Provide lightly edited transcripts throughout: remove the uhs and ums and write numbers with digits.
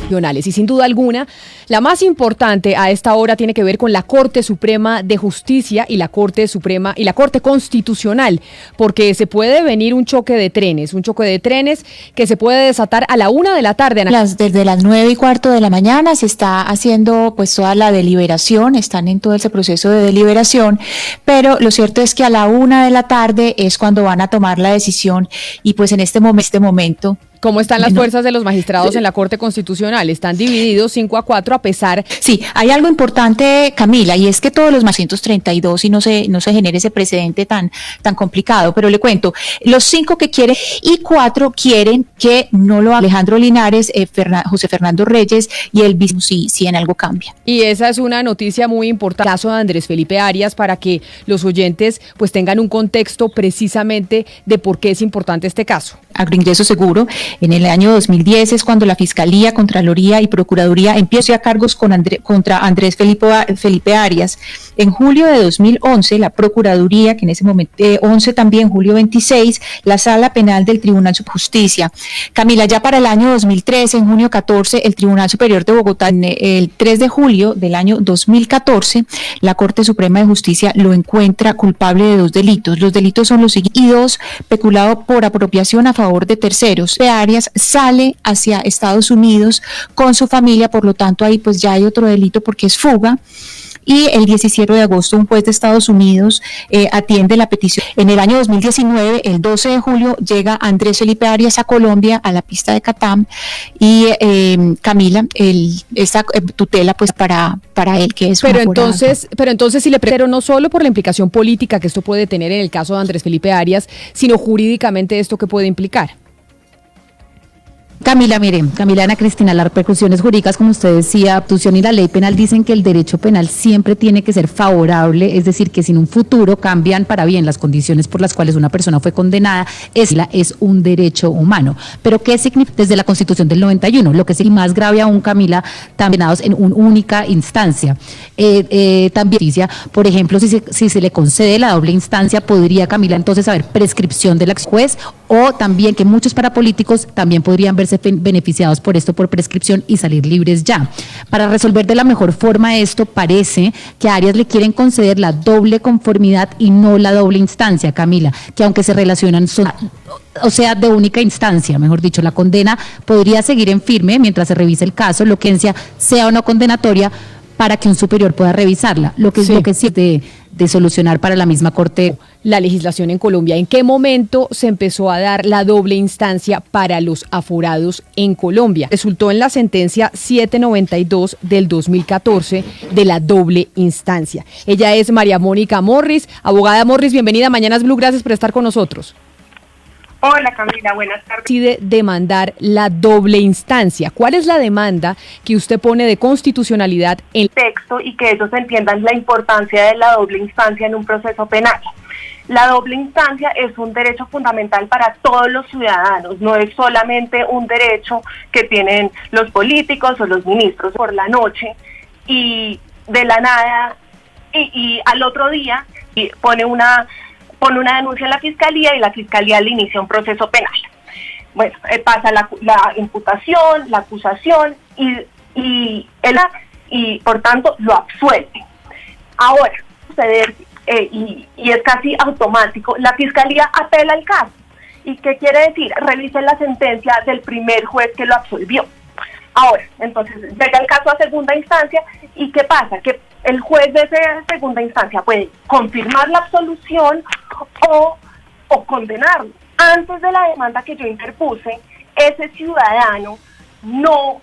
Y sin duda alguna, la más importante a esta hora tiene que ver con la Corte Suprema de Justicia y la Corte Suprema y la Corte Constitucional, porque se puede venir un choque de trenes que se puede desatar a la 1 de la tarde. Desde las 9:15 de la mañana se está haciendo pues toda la deliberación, están en todo ese proceso de deliberación, pero lo cierto es que a la 1 de la tarde es cuando van a tomar la decisión y pues en este momento. ¿Cómo están las fuerzas de los magistrados en la Corte Constitucional? Están divididos 5-4 a pesar... Sí, hay algo importante, Camila, y es que todos los 232 y no se genere ese precedente tan complicado, pero le cuento, los 5 que quieren y 4 quieren que no lo haga Alejandro Linares, José Fernando Reyes y el vice si en algo cambia. Y esa es una noticia muy importante, el caso de Andrés Felipe Arias, para que los oyentes pues tengan un contexto precisamente de por qué es importante este caso. Agroingreso seguro. En el año 2010 es cuando la Fiscalía, Contraloría y Procuraduría empiezan a cargos contra Andrés Felipe Arias. En julio de 2011, la Procuraduría, que en ese momento, 11 también, julio 26, la Sala Penal del Tribunal de Justicia. Camila, ya para el año 2013, en junio 14, el Tribunal Superior de Bogotá, el 3 de julio del año 2014, la Corte Suprema de Justicia lo encuentra culpable de 2 delitos. Los delitos son los siguientes: y 2, peculado por apropiación a favor de terceros. Arias sale hacia Estados Unidos con su familia, por lo tanto ahí pues ya hay otro delito porque es fuga. Y el 17 de agosto un juez de Estados Unidos atiende la petición. En el año 2019, el 12 de julio, llega Andrés Felipe Arias a Colombia, a la pista de Catam, y Camila, esta tutela pues para él, que es pero entonces si le pregunto, no solo por la implicación política que esto puede tener en el caso de Andrés Felipe Arias, sino jurídicamente esto que puede implicar. Camila, Ana Cristina, las repercusiones jurídicas, como usted decía, abducción y la ley penal dicen que el derecho penal siempre tiene que ser favorable, es decir, que si en un futuro cambian para bien las condiciones por las cuales una persona fue condenada, es un derecho humano. Pero ¿qué significa desde la Constitución del 91? Lo que es más grave aún, Camila, también en una única instancia. También, por ejemplo, si se le concede la doble instancia, podría, Camila, entonces haber prescripción del juez, o también que muchos parapolíticos también podrían verse beneficiados por esto, por prescripción, y salir libres ya. Para resolver de la mejor forma esto, parece que a Arias le quieren conceder la doble conformidad y no la doble instancia, Camila, que aunque se relacionan son, o sea, de única instancia, mejor dicho, la condena podría seguir en firme mientras se revise el caso, lo que sea o no condenatoria, para que un superior pueda revisarla, lo que es lo que sí de solucionar para la misma Corte. La legislación en Colombia, ¿en qué momento se empezó a dar la doble instancia para los aforados en Colombia? Resultó en la sentencia 792 del 2014 de la doble instancia. Ella es María Mónica Morris. Abogada Morris, bienvenida a Mañanas Blue, gracias por estar con nosotros. Hola Camila, buenas tardes. Decide demandar la doble instancia. ¿Cuál es la demanda que usted pone de constitucionalidad en el texto y que ellos entiendan la importancia de la doble instancia en un proceso penal? La doble instancia es un derecho fundamental para todos los ciudadanos, no es solamente un derecho que tienen los políticos o los ministros por la noche y de la nada y al otro día pone una denuncia en la fiscalía y la fiscalía le inicia un proceso penal. Bueno, pasa la imputación, la acusación y por tanto lo absuelve. Ahora, suceder y es casi automático, la fiscalía apela el caso. ¿Y qué quiere decir? Revisen la sentencia del primer juez que lo absolvió. Ahora, entonces llega el caso a segunda instancia y ¿qué pasa? Que el juez de esa segunda instancia puede confirmar la absolución o condenarlo. Antes de la demanda que yo interpuse, ese ciudadano no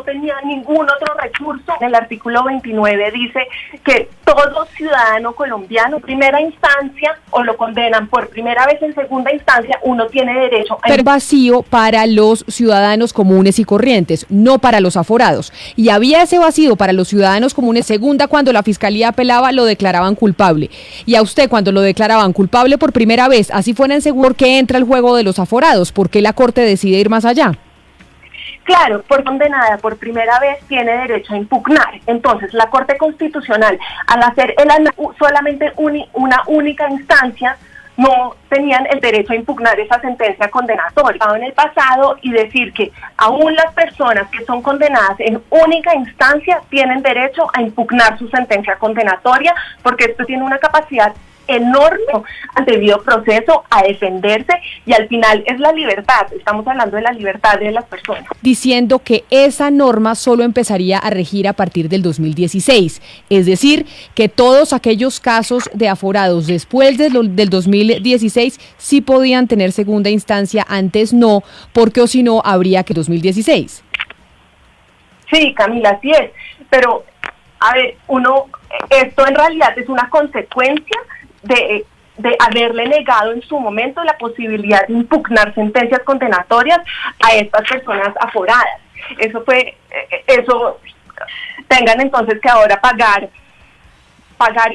tenía ningún otro recurso. En el artículo 29 dice que todo ciudadano colombiano, primera instancia, o lo condenan por primera vez en segunda instancia, uno tiene derecho a... Pero vacío para los ciudadanos comunes y corrientes, no para los aforados. Y había ese vacío para los ciudadanos comunes. Segunda, cuando la fiscalía apelaba, lo declaraban culpable. Y a usted, cuando lo declaraban culpable por primera vez, así fuera en seguro, ¿por qué entra el juego de los aforados? ¿Por qué la Corte decide ir más allá? Claro, por condenada por primera vez tiene derecho a impugnar. Entonces, la Corte Constitucional, al hacer solamente una única instancia, no tenían el derecho a impugnar esa sentencia condenatoria en el pasado, y decir que aún las personas que son condenadas en única instancia tienen derecho a impugnar su sentencia condenatoria, porque esto tiene una capacidad enorme al debido proceso, a defenderse, y al final es la libertad, estamos hablando de la libertad de las personas. Diciendo que esa norma solo empezaría a regir a partir del 2016, es decir, que todos aquellos casos de aforados después del 2016 sí podían tener segunda instancia, antes no, porque o si no habría que 2016. Sí, Camila, así es, pero a ver, esto en realidad es una consecuencia de haberle negado en su momento la posibilidad de impugnar sentencias condenatorias a estas personas aforadas. Eso tengan entonces que ahora pagar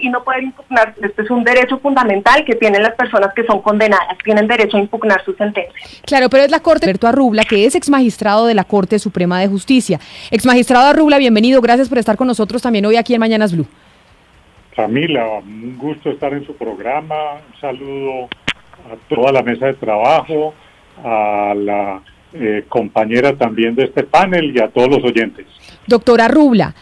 y no poder impugnar. Este es un derecho fundamental que tienen las personas que son condenadas, tienen derecho a impugnar su sentencia. Claro, pero es la Corte. Alberto Arrubla, que es exmagistrado de la Corte Suprema de Justicia. Exmagistrado Arrubla, bienvenido, gracias por estar con nosotros también hoy aquí en Mañanas Blue. Camila, un gusto estar en su programa, un saludo a toda la mesa de trabajo, a la compañera también de este panel y a todos los oyentes. Doctora Arrubla,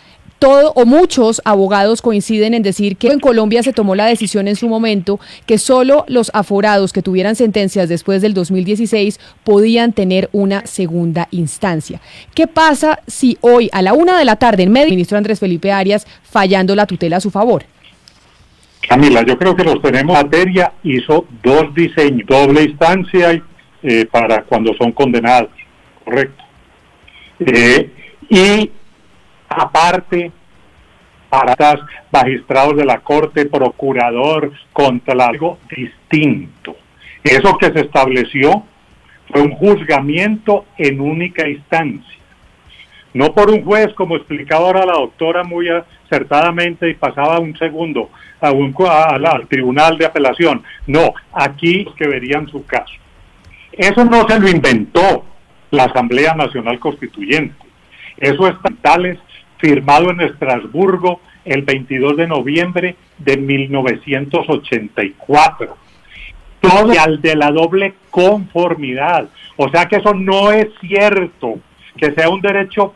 muchos abogados coinciden en decir que en Colombia se tomó la decisión en su momento que solo los aforados que tuvieran sentencias después del 2016 podían tener una segunda instancia. ¿Qué pasa si hoy a la 1:00 p.m. en medio el ministro Andrés Felipe Arias fallando la tutela a su favor? Camila, yo creo que los tenemos. Materia hizo 2 diseños, doble instancia para cuando son condenados, correcto. Y aparte, para magistrados de la Corte, procurador, contra algo distinto. Eso que se estableció fue un juzgamiento en única instancia. No por un juez, como explicaba ahora la doctora muy acertadamente, y pasaba un segundo al tribunal de apelación. No, aquí que verían su caso. Eso no se lo inventó la Asamblea Nacional Constituyente. Eso está firmado en Estrasburgo el 22 de noviembre de 1984. Todo al de la doble conformidad. O sea que eso no es cierto, que sea un derecho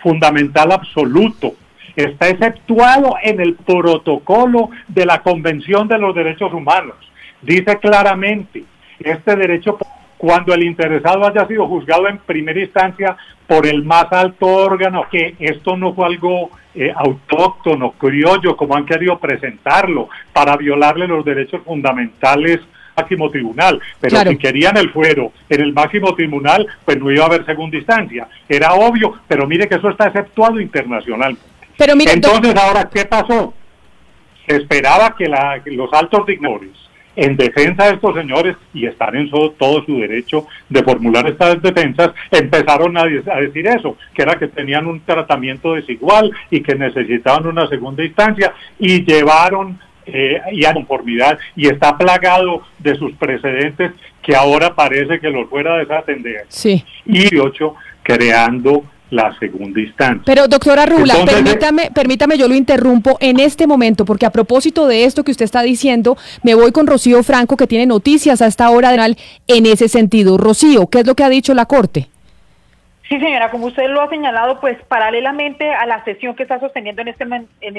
fundamental absoluto. Está exceptuado en el protocolo de la Convención de los Derechos Humanos. Dice claramente, este derecho, cuando el interesado haya sido juzgado en primera instancia por el más alto órgano, que esto no fue algo autóctono, criollo, como han querido presentarlo, para violarle los derechos fundamentales máximo tribunal, pero claro, si querían el fuero en el máximo tribunal, pues no iba a haber segunda instancia, era obvio, pero mire que eso está exceptuado internacionalmente. Pero mire, entonces, ahora, ¿qué pasó? Se esperaba que los altos dignatarios, en defensa de estos señores, y están en todo su derecho de formular estas defensas, empezaron a decir eso, que era que tenían un tratamiento desigual y que necesitaban una segunda instancia, y llevaron y a conformidad, y está plagado de sus precedentes que ahora parece que los fuera a desatender. Sí. Y 8, creando la segunda instancia. Pero doctora Arrubla, permítame, yo lo interrumpo en este momento, porque a propósito de esto que usted está diciendo, me voy con Rocío Franco, que tiene noticias a esta hora en ese sentido. Rocío, ¿qué es lo que ha dicho la Corte? Sí, señora, como usted lo ha señalado, pues paralelamente a la sesión que está sosteniendo en esta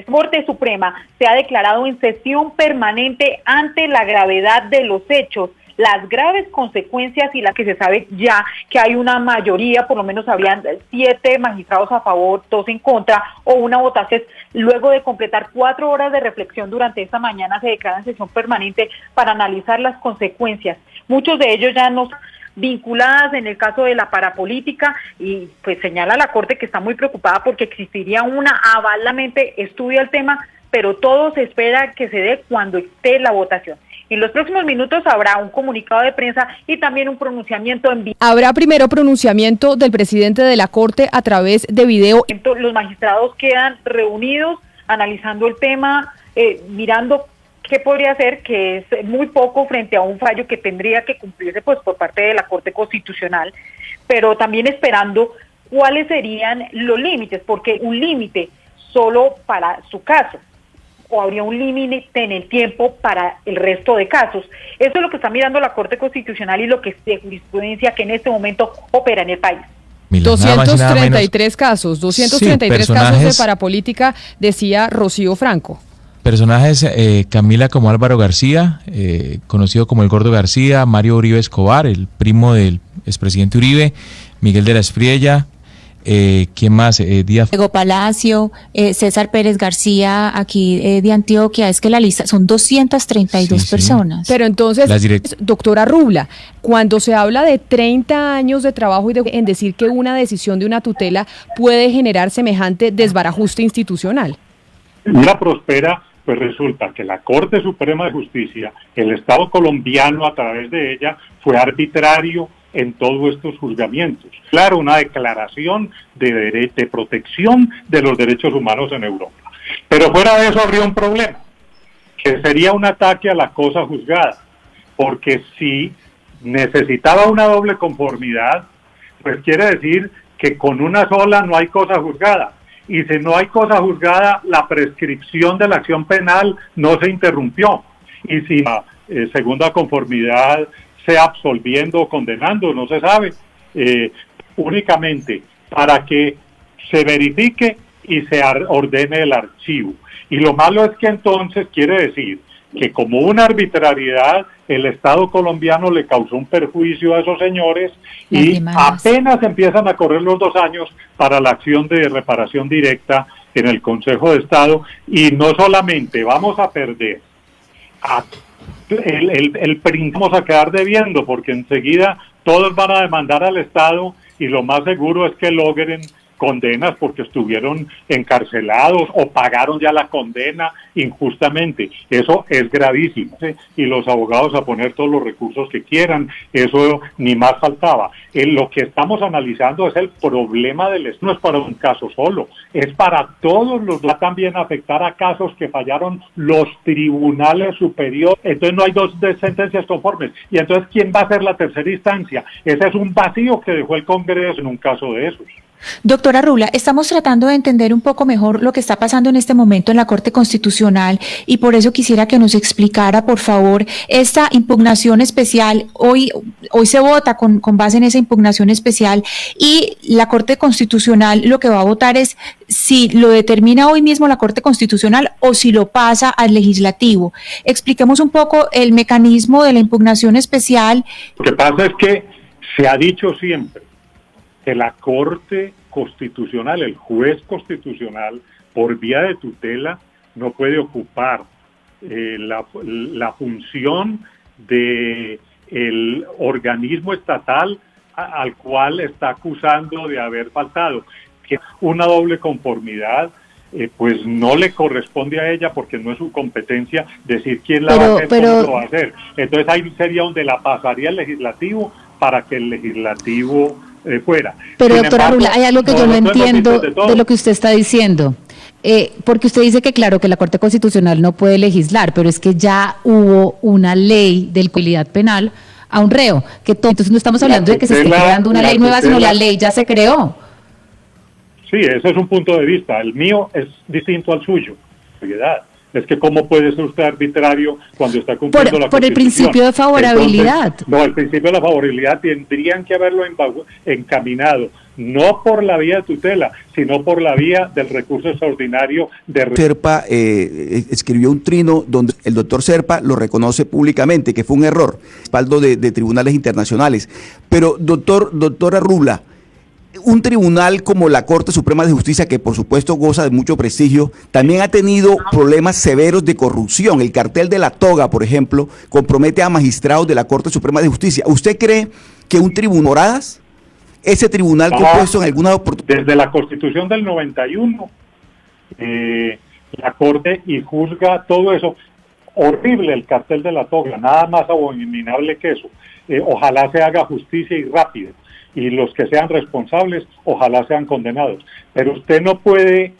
Corte Suprema, se ha declarado en sesión permanente ante la gravedad de los hechos, las graves consecuencias y las que se sabe ya que hay una mayoría, por lo menos habrían 7 magistrados a favor, 2 en contra, o una votación. Luego de completar 4 horas de reflexión durante esta mañana, se declara en sesión permanente para analizar las consecuencias. Muchos de ellos ya no vinculadas en el caso de la parapolítica, y pues señala la Corte que está muy preocupada porque existiría una avalamente estudia el tema, pero todo se espera que se dé cuando esté la votación. En los próximos minutos habrá un comunicado de prensa y también un pronunciamiento en vivo. Habrá primero pronunciamiento del presidente de la Corte a través de video. Los magistrados quedan reunidos analizando el tema, mirando qué podría hacer, que es muy poco frente a un fallo que tendría que cumplirse pues por parte de la Corte Constitucional, pero también esperando cuáles serían los límites, porque un límite solo para su caso, o habría un límite en el tiempo para el resto de casos. Eso es lo que está mirando la Corte Constitucional y lo que es de jurisprudencia que en este momento opera en el país. 233 casos, 233 casos de parapolítica, decía Rocío Franco. Personajes, Camila, como Álvaro García, conocido como el Gordo García, Mario Uribe Escobar, el primo del expresidente Uribe, Miguel de la Espriella, ¿quién más? Díaz Diego Palacio, César Pérez García, aquí de Antioquia. Es que la lista son 232 personas. Pero entonces, doctora Rubla, cuando se habla de 30 años de trabajo y en decir que una decisión de una tutela puede generar semejante desbarajuste institucional. Mira, Prospera, pues resulta que la Corte Suprema de Justicia, el Estado colombiano a través de ella, fue arbitrario en todos estos juzgamientos. Claro, una declaración de protección de los derechos humanos en Europa. Pero fuera de eso habría un problema, que sería un ataque a la cosa juzgada, porque si necesitaba una doble conformidad, pues quiere decir que con una sola no hay cosa juzgada. Y si no hay cosa juzgada, la prescripción de la acción penal no se interrumpió. Y si la segunda conformidad sea absolviendo o condenando, no se sabe, únicamente para que se verifique y se ordene el archivo. Y lo malo es que entonces quiere decir que como una arbitrariedad, el Estado colombiano le causó un perjuicio a esos señores y apenas empiezan a correr los 2 años para la acción de reparación directa en el Consejo de Estado, y no solamente vamos a perder vamos a quedar debiendo, porque enseguida todos van a demandar al Estado y lo más seguro es que logren condenas porque estuvieron encarcelados o pagaron ya la condena injustamente. Eso es gravísimo, ¿sí? Y los abogados a poner todos los recursos que quieran, eso ni más faltaba. Lo que estamos analizando es el problema no es para un caso solo, es para todos los, va también a afectar a casos que fallaron los tribunales superiores. Entonces no hay 2 sentencias conformes, y entonces ¿quién va a ser la tercera instancia? Ese es un vacío que dejó el Congreso en un caso de esos. Doctora Rubla, estamos tratando de entender un poco mejor lo que está pasando en este momento en la Corte Constitucional, y por eso quisiera que nos explicara, por favor, esta impugnación especial. Hoy se vota con base en esa impugnación especial, y la Corte Constitucional lo que va a votar es si lo determina hoy mismo la Corte Constitucional o si lo pasa al Legislativo. Expliquemos un poco el mecanismo de la impugnación especial. Lo que pasa es que se ha dicho siempre que la Corte Constitucional, el juez constitucional, por vía de tutela, no puede ocupar la función de el organismo estatal al cual está acusando de haber faltado. Que una doble conformidad, pues no le corresponde a ella, porque no es su competencia decir quién la va a hacer, cómo lo va a hacer. Entonces ahí sería donde la pasaría el Legislativo para que el Legislativo fuera. Pero doctora Rubla, hay algo que yo no entiendo de lo que usted está diciendo, porque usted dice que claro que la Corte Constitucional no puede legislar, pero es que ya hubo una ley de culpabilidad penal a un reo, entonces no estamos hablando de que se esté creando una ley nueva, sino la ley ya se creó. Sí, ese es un punto de vista. El mío es distinto al suyo. Es que cómo puede ser usted arbitrario cuando está cumpliendo la Constitución. Por el principio de favorabilidad. Entonces, no, el principio de la favorabilidad tendrían que haberlo encaminado, no por la vía de tutela, sino por la vía del recurso extraordinario de... Serpa escribió un trino donde el doctor Serpa lo reconoce públicamente, que fue un error, respaldo de tribunales internacionales. Pero doctora Rubla, un tribunal como la Corte Suprema de Justicia, que por supuesto goza de mucho prestigio, también ha tenido problemas severos de corrupción. El cartel de la toga, por ejemplo, compromete a magistrados de la Corte Suprema de Justicia. ¿Usted cree que un tribunal, ese tribunal compuesto en alguna oportunidad? Desde la Constitución del 91, la Corte y juzga todo eso. Horrible el cartel de la toga, nada más abominable que eso. Ojalá se haga justicia y rápido, y los que sean responsables, ojalá sean condenados. Pero usted no puede,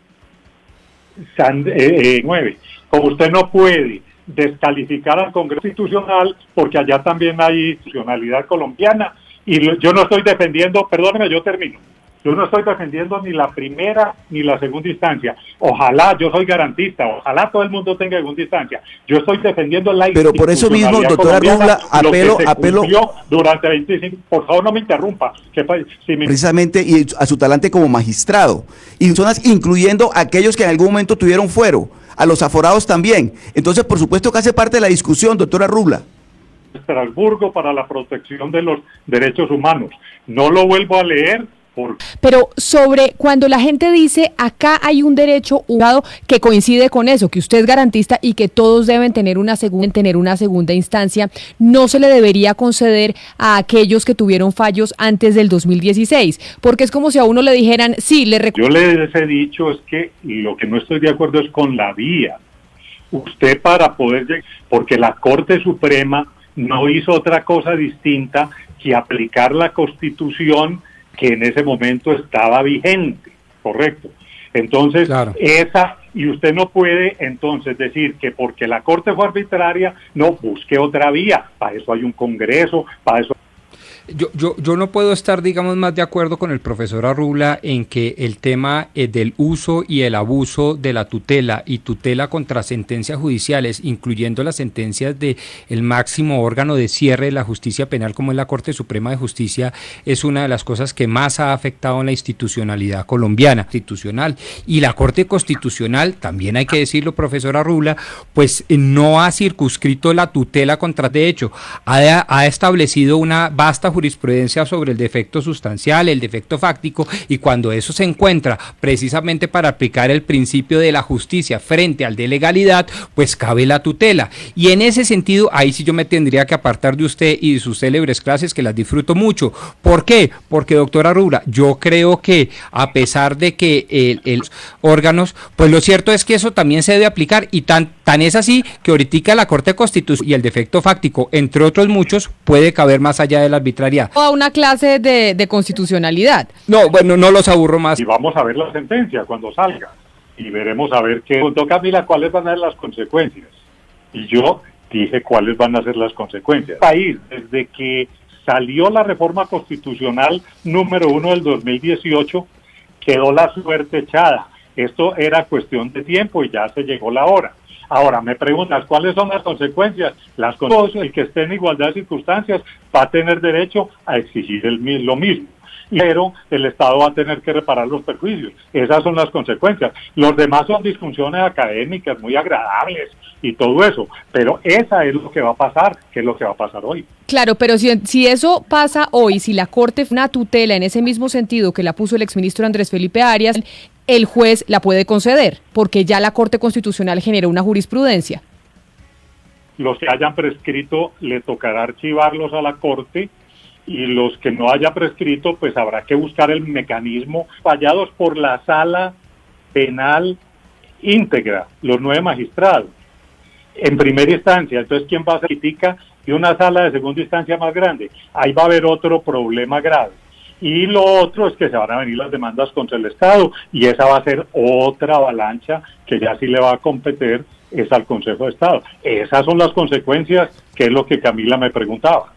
como usted no puede descalificar al Congreso Constitucional, porque allá también hay institucionalidad colombiana, y yo no estoy defendiendo, perdóneme, yo termino. Yo no estoy defendiendo ni la primera ni la segunda instancia. Ojalá, yo soy garantista, ojalá todo el mundo tenga segunda instancia. Yo estoy defendiendo la institucionalidad. Pero por eso mismo, doctora Rubla, apelo durante 25, por favor no me interrumpa. Precisamente, y a su talante como magistrado. Y personas, incluyendo aquellos que en algún momento tuvieron fuero, a los aforados también. Entonces, por supuesto que hace parte de la discusión, doctora Rubla. Estrasburgo para la protección de los derechos humanos. No lo vuelvo a leer. Pero sobre cuando la gente dice acá hay un derecho humano que coincide con eso, que usted es garantista y que todos deben tener una segunda instancia, no se le debería conceder a aquellos que tuvieron fallos antes del 2016, porque es como si a uno le dijeran, sí, yo les he dicho es que lo que no estoy de acuerdo es con la vía. Usted para poder llegar, porque la Corte Suprema no hizo otra cosa distinta que aplicar la Constitución que en ese momento estaba vigente, correcto. Entonces, claro. Y usted no puede entonces decir que porque la Corte fue arbitraria, no, busque otra vía. Para eso hay un Congreso, para eso... Yo no puedo estar, digamos, más de acuerdo con el profesor Arrula en que el tema del uso y el abuso de la tutela y tutela contra sentencias judiciales, incluyendo las sentencias del máximo órgano de cierre de la justicia penal como es la Corte Suprema de Justicia, es una de las cosas que más ha afectado en la institucionalidad colombiana, institucional. Y la Corte Constitucional, también hay que decirlo, profesor Arrula, pues no ha circunscrito la tutela contra, de hecho, ha establecido una vasta jurisprudencia sobre el defecto sustancial, el defecto fáctico, y cuando eso se encuentra precisamente para aplicar el principio de la justicia frente al de legalidad, pues cabe la tutela. Y en ese sentido, ahí sí yo me tendría que apartar de usted y de sus célebres clases, que las disfruto mucho. ¿Por qué? Porque, doctora Rubla, yo creo que a pesar de que los órganos, pues lo cierto es que eso también se debe aplicar, y tan es así que ahorita la Corte Constitucional y el defecto fáctico, entre otros muchos, puede caber más allá de la arbitrariedad. A una clase de constitucionalidad. No, bueno, no los aburro más. Y vamos a ver la sentencia cuando salga. Y veremos a ver qué... Preguntó Camila cuáles van a ser las consecuencias. Y yo dije cuáles van a ser las consecuencias. El país, desde que salió la reforma constitucional número 1 del 2018, quedó la suerte echada. Esto era cuestión de tiempo y ya se llegó la hora. Ahora, me preguntas, ¿cuáles son las consecuencias? El que esté en igualdad de circunstancias va a tener derecho a exigir lo mismo, pero el Estado va a tener que reparar los perjuicios. Esas son las consecuencias. Los demás son disfunciones académicas muy agradables y todo eso, pero esa es lo que va a pasar, que es lo que va a pasar hoy. Claro, pero si eso pasa hoy, si la Corte una tutela en ese mismo sentido que la puso el exministro Andrés Felipe Arias, el juez la puede conceder, porque ya la Corte Constitucional generó una jurisprudencia. Los que hayan prescrito le tocará archivarlos a la Corte, y los que no haya prescrito, pues habrá que buscar el mecanismo, fallados por la Sala Penal íntegra, los 9 magistrados, en primera instancia. Entonces, ¿quién va a hacer crítica? Y una sala de segunda instancia más grande. Ahí va a haber otro problema grave. Y lo otro es que se van a venir las demandas contra el Estado, y esa va a ser otra avalancha que ya sí le va a competir es al Consejo de Estado. Esas son las consecuencias, que es lo que Camila me preguntaba.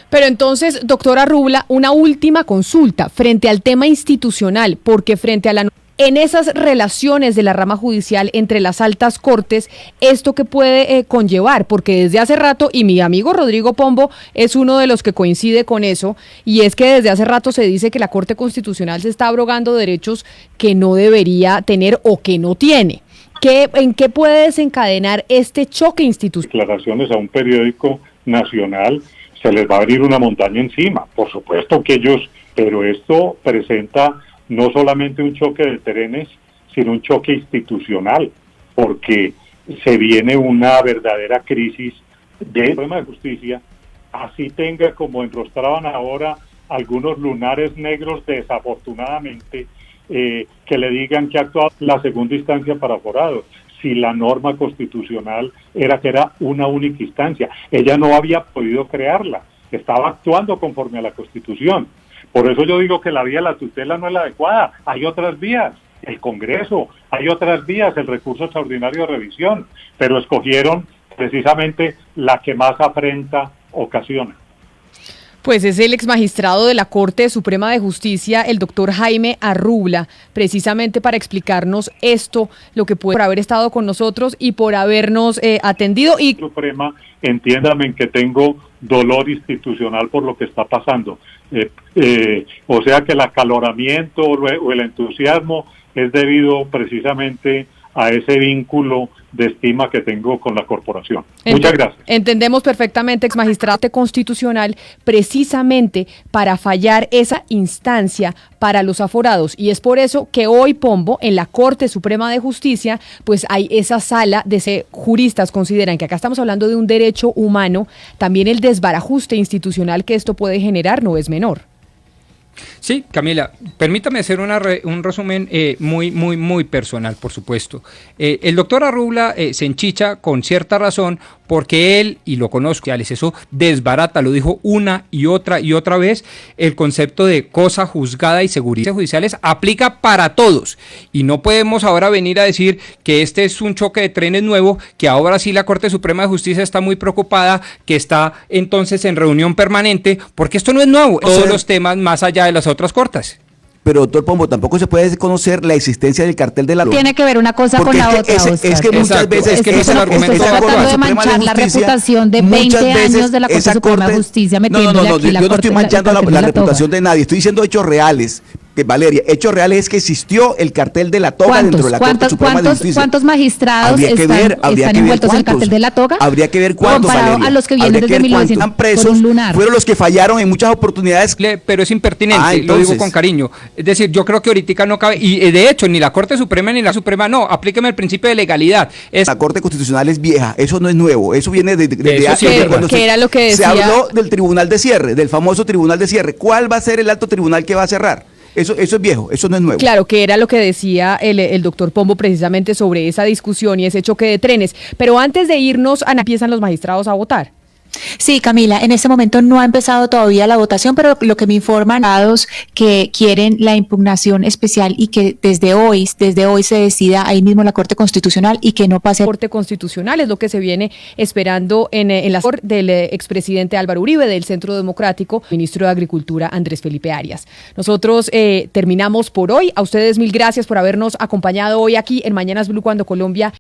Pero entonces, doctora Rubla, una última consulta frente al tema institucional, porque frente a en esas relaciones de la rama judicial entre las altas cortes, ¿esto qué puede conllevar? Porque desde hace rato, y mi amigo Rodrigo Pombo es uno de los que coincide con eso, y es que desde hace rato se dice que la Corte Constitucional se está abrogando derechos que no debería tener o que no tiene. ¿En qué puede desencadenar este choque institucional? Declaraciones a un periódico nacional, se les va a abrir una montaña encima. Por supuesto que ellos, pero esto presenta no solamente un choque de trenes, sino un choque institucional, porque se viene una verdadera crisis del sistema de justicia, así tenga como enrostraban ahora algunos lunares negros desafortunadamente, que le digan que ha actuado la segunda instancia para aforados. Si la norma constitucional era que era una única instancia, ella no había podido crearla, estaba actuando conforme a la Constitución. Por eso yo digo que la vía de la tutela no es la adecuada. Hay otras vías, el Congreso, hay otras vías, el recurso extraordinario de revisión, pero escogieron precisamente la que más afrenta ocasiona. Pues es el exmagistrado de la Corte Suprema de Justicia, el doctor Jaime Arrubla, precisamente para explicarnos esto, lo que puede, por haber estado con nosotros y por habernos atendido. Y Suprema, entiéndame que tengo dolor institucional por lo que está pasando. O sea que el acaloramiento o el entusiasmo es debido precisamente a ese vínculo de estima que tengo con la corporación. Muchas gracias. Entendemos perfectamente, exmagistrado constitucional, precisamente para fallar esa instancia para los aforados. Y es por eso que hoy, Pombo, en la Corte Suprema de Justicia, pues hay esa sala de juristas consideran que acá estamos hablando de un derecho humano, también el desbarajuste institucional que esto puede generar no es menor. Sí, Camila, permítame hacer un resumen muy personal, por supuesto. El doctor Arrubla se enchicha con cierta razón porque él, y lo conozco, eso desbarata, lo dijo una y otra vez, el concepto de cosa juzgada y seguridad judiciales aplica para todos. Y no podemos ahora venir a decir que este es un choque de trenes nuevo, que ahora sí la Corte Suprema de Justicia está muy preocupada, que está entonces en reunión permanente, porque esto no es nuevo, todos los temas más allá de las otras cortes. Pero, doctor Pombo, tampoco se puede desconocer la existencia del cartel de la droga. Tiene que ver una cosa con la otra, es que muchas veces... Es que no es el argumento. Está tratando de manchar la reputación de 20 años de la Corte Suprema de Justicia metiéndole aquí la Corte. Yo no estoy manchando la reputación de nadie, estoy diciendo hechos reales. Valeria, hechos reales es que existió el cartel de la toga dentro de la Corte Suprema de Justicia. ¿Cuántos magistrados están envueltos en el cartel de la toga? Habría que ver cuántos, comparado Valeria. A los que vienen desde 1900 están presos, fueron los que fallaron en muchas oportunidades. Pero es impertinente, lo digo con cariño. Es decir, yo creo que ahorita no cabe, y de hecho, ni la Corte Suprema ni la Suprema, no, aplíqueme el principio de legalidad. La Corte Constitucional es vieja, eso no es nuevo, eso viene de cuando era lo que decía. Se habló del tribunal de cierre, del famoso tribunal de cierre. ¿Cuál va a ser el alto tribunal que va a cerrar? Eso es viejo, eso no es nuevo. Claro, que era lo que decía el doctor Pombo precisamente sobre esa discusión y ese choque de trenes. Pero antes de irnos, Ana, empiezan los magistrados a votar. Sí, Camila, en este momento no ha empezado todavía la votación, pero lo que me informan es que quieren la impugnación especial y que desde hoy se decida ahí mismo la Corte Constitucional y que no pase. Corte Constitucional es lo que se viene esperando en la del expresidente Álvaro Uribe del Centro Democrático, ministro de Agricultura Andrés Felipe Arias. Nosotros terminamos por hoy. A ustedes mil gracias por habernos acompañado hoy aquí en Mañanas Blue cuando Colombia